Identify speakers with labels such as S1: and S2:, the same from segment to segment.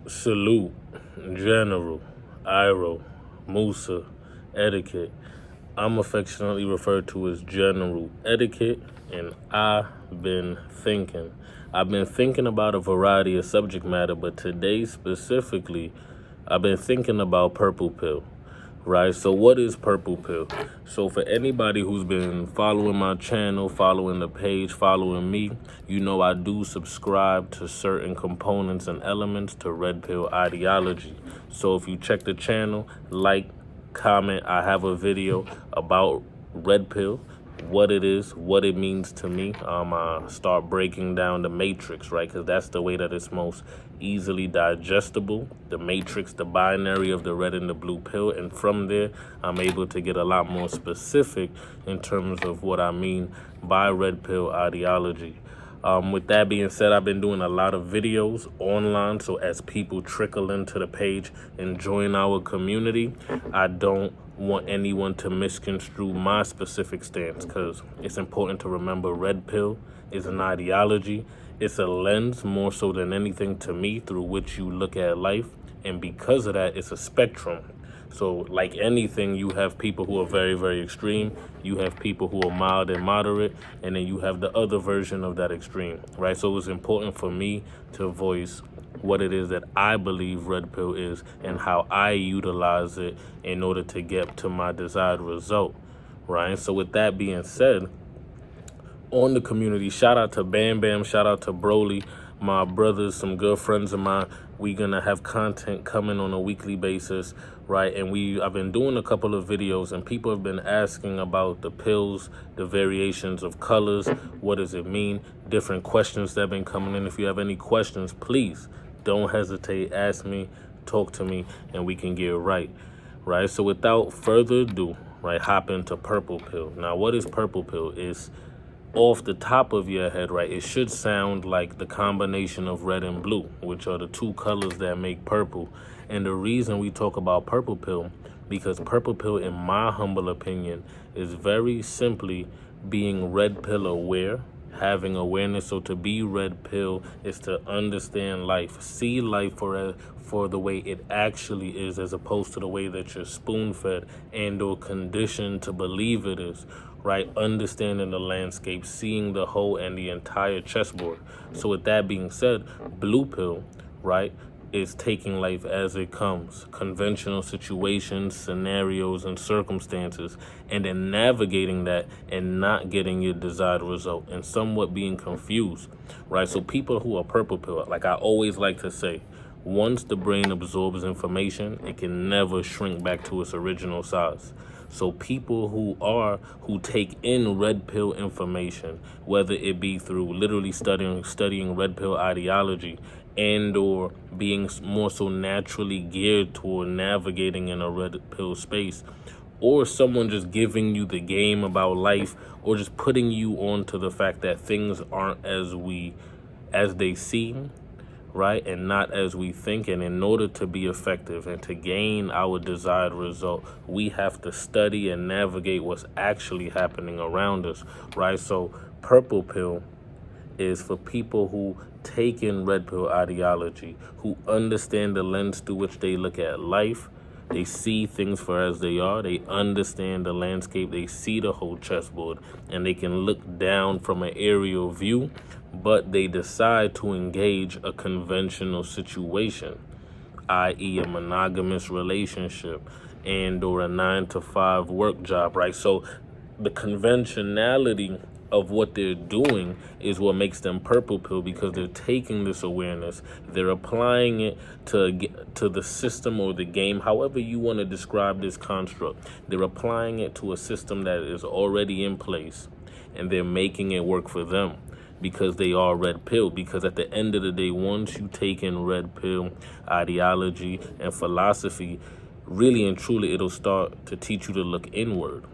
S1: Salute, General, Iro, Musa, Etiquette. I'm affectionately referred to as General Etiquette, and I've been thinking. I've been thinking about a variety of subject matter, but today specifically, I've been thinking about purple pill. Right, so what is purple pill? So for anybody who's been following my channel, following the page, following me, you know I do subscribe to certain components and elements to red pill ideology. So if you check the channel, like, comment, I have a video about red pill, what it is, what it means to me. I start breaking down the matrix, right? Because that's the way that it's most easily digestible. The matrix, the binary of the red and the blue pill. And from there, I'm able to get a lot more specific in terms of what I mean by red pill ideology. With that being said, I've been doing a lot of videos online, so as people trickle into the page and join our community, I don't want anyone to misconstrue my specific stance, because it's important to remember red pill is an ideology. It's a lens more so than anything to me through which you look at life, and because of that, it's a spectrum. So like anything, you have people who are very, very extreme. You have people who are mild and moderate. And then you have the other version of that extreme, right? So it was important for me to voice what it is that I believe red pill is and how I utilize it in order to get to my desired result, right? So with that being said, on the community, shout out to Bam Bam, shout out to Broly, my brothers, some good friends of mine. We're gonna have content coming on a weekly basis, right? And I've been doing a couple of videos, and people have been asking about the pills, the variations of colors, what does it mean, different questions that have been coming in. If you have any questions, please don't hesitate, ask me, talk to me, and we can get right. So without further ado, right, hop into purple pill. Now, what is purple pill? It's off the top of your head, right, it should sound like the combination of red and blue, which are the two colors that make purple. And the reason we talk about purple pill, because purple pill, in my humble opinion, is very simply being red pill aware, having awareness. So to be red pill is to understand life, see life for the way it actually is, as opposed to the way that you're spoon-fed and or conditioned to believe it is, right? Understanding the landscape, seeing the whole and the entire chessboard. So with that being said, blue pill, right, is taking life as it comes, conventional situations, scenarios, and circumstances, and then navigating that and not getting your desired result and somewhat being confused, right? So people who are purple pill, like I always like to say, once the brain absorbs information, it can never shrink back to its original size. So people who take in red pill information, whether it be through literally studying red pill ideology and or being more so naturally geared toward navigating in a red pill space, or someone just giving you the game about life, or just putting you on to the fact that things aren't as they seem, right, and not as we think. And in order to be effective and to gain our desired result, we have to study and navigate what's actually happening around us, right? So purple pill is for people who take in red pill ideology, who understand the lens through which they look at life. They see things for as they are. They understand the landscape. They see the whole chessboard, and they can look down from an aerial view, but they decide to engage a conventional situation, i.e. a monogamous relationship and or a 9-to-5 work job, right? So the conventionality of what they're doing is what makes them purple pill, because they're taking this awareness, they're applying it to the system or the game, however you want to describe this construct. They're applying it to a system that is already in place, and they're making it work for them because they are red pill. Because at the end of the day, once you take in red pill ideology and philosophy, really and truly, it'll start to teach you to look inward,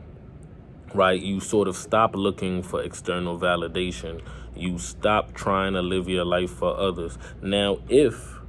S1: right? You sort of stop looking for external validation. You stop trying to live your life for others. Now, if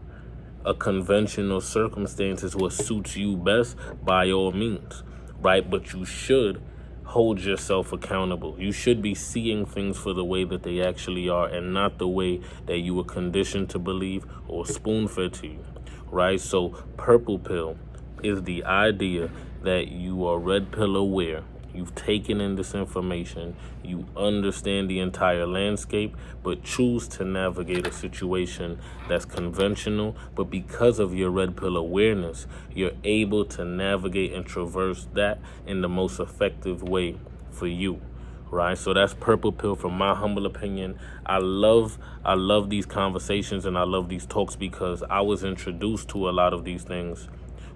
S1: a conventional circumstance is what suits you best, by all means, right? But you should hold yourself accountable. You should be seeing things for the way that they actually are and not the way that you were conditioned to believe or spoon-fed to you, right? So purple pill is the idea that you are red pill aware. You've taken in this information, you understand the entire landscape, but choose to navigate a situation that's conventional. But because of your red pill awareness, you're able to navigate and traverse that in the most effective way for you. Right, so that's purple pill from my humble opinion. I love these conversations and I love these talks because I was introduced to a lot of these things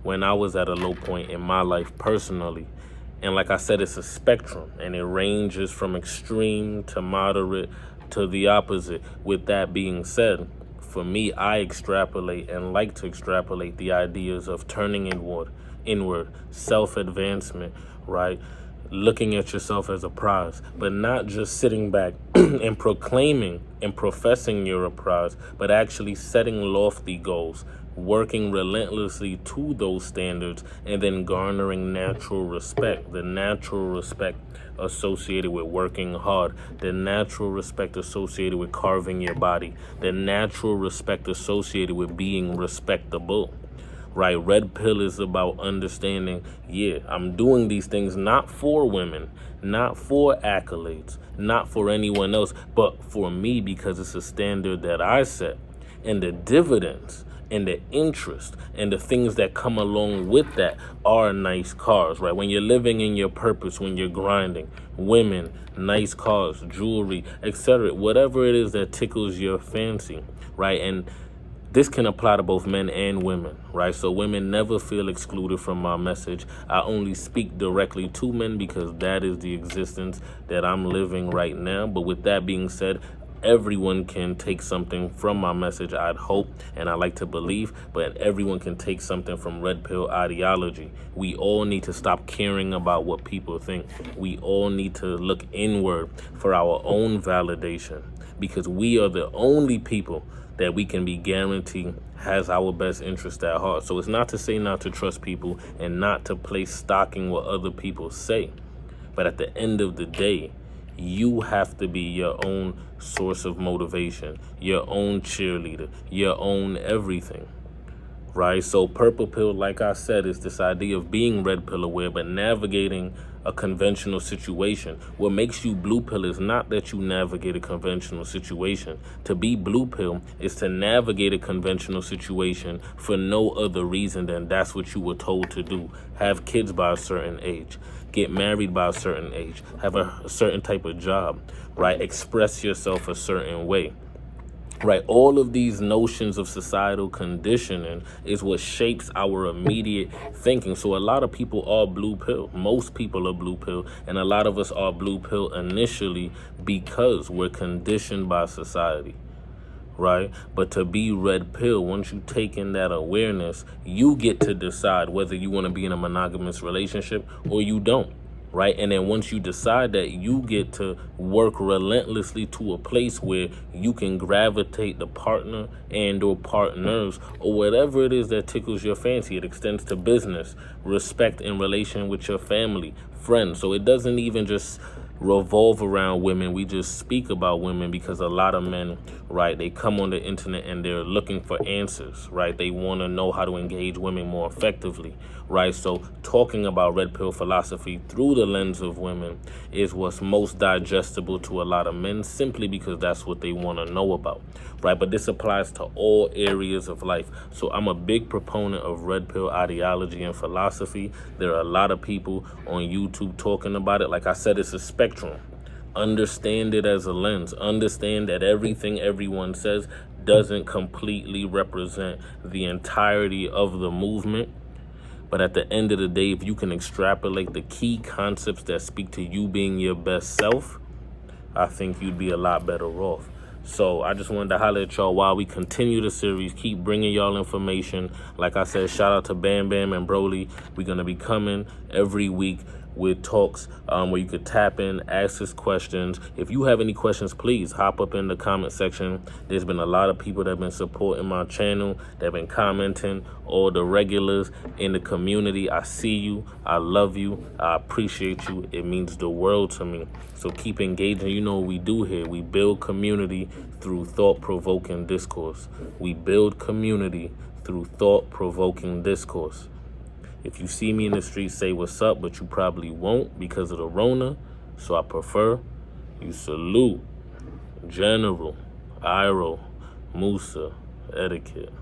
S1: when I was at a low point in my life personally. And like I said, it's a spectrum and it ranges from extreme to moderate to the opposite. With that being said, for me, I extrapolate and like to extrapolate the ideas of turning inward, self-advancement, right? Looking at yourself as a prize, but not just sitting back and proclaiming and professing you're a prize, but actually setting lofty goals, working relentlessly to those standards, and then garnering natural respect, the natural respect associated with working hard, the natural respect associated with carving your body, the natural respect associated with being respectable. Right, red pill is about understanding, yeah, I'm doing these things not for women, not for accolades, not for anyone else, but for me because it's a standard that I set. And the dividends and the interest and the things that come along with that are nice cars, right? When you're living in your purpose, when you're grinding, women, nice cars, jewelry, etc., whatever it is that tickles your fancy, right? And this can apply to both men and women, right? So women never feel excluded from my message. I only speak directly to men because that is the existence that I'm living right now. But with that being said, everyone can take something from my message, I'd hope, and I like to believe, but everyone can take something from red pill ideology. We all need to stop caring about what people think. We all need to look inward for our own validation because we are the only people that we can be guaranteed has our best interest at heart. So it's not to say not to trust people and not to place stock in what other people say. But at the end of the day, you have to be your own source of motivation, your own cheerleader, your own everything. Right? So purple pill, like I said, is this idea of being red pill aware, but navigating a conventional situation. What makes you blue pill is not that you navigate a conventional situation. To be blue pill is to navigate a conventional situation for no other reason than that's what you were told to do. Have kids by a certain age, get married by a certain age, have a certain type of job, right? Express yourself a certain way. Right, all of these notions of societal conditioning is what shapes our immediate thinking. So a lot of people are blue pill. Most people are blue pill, and a lot of us are blue pill initially because we're conditioned by society. Right, but to be red pill, once you take in that awareness, you get to decide whether you want to be in a monogamous relationship or you don't. Right, and then once you decide that, you get to work relentlessly to a place where you can gravitate the partner and or partners or whatever it is that tickles your fancy. It extends to business, respect in relation with your family, friends. So it doesn't even just revolve around women. We just speak about women because a lot of men, right, they come on the internet and they're looking for answers, right? They want to know how to engage women more effectively, right? So talking about red pill philosophy through the lens of women is what's most digestible to a lot of men, simply because that's what they want to know about, right? But this applies to all areas of life. So I'm a big proponent of red pill ideology and philosophy. There are a lot of people on YouTube talking about it. Like I said, it's a spectrum. Understand it as a lens. Understand that everything everyone says doesn't completely represent the entirety of the movement. But at the end of the day, if you can extrapolate the key concepts that speak to you being your best self, I think you'd be a lot better off. So I just wanted to holler at y'all while we continue the series. Keep bringing y'all information. Like I said, shout out to Bam Bam and Broly. We're going to be coming every week with talks where you could tap in, ask us questions. If you have any questions, please hop up in the comment section. There's been a lot of people that have been supporting my channel, that have been commenting, all the regulars in the community. I see you. I love you. I appreciate you. It means the world to me. So keep engaging. You know what we do here. We build community through thought-provoking discourse. We build community through thought-provoking discourse. If you see me in the street, say what's up, but you probably won't because of the Rona. So I prefer you salute General Iroh Musa Etiquette.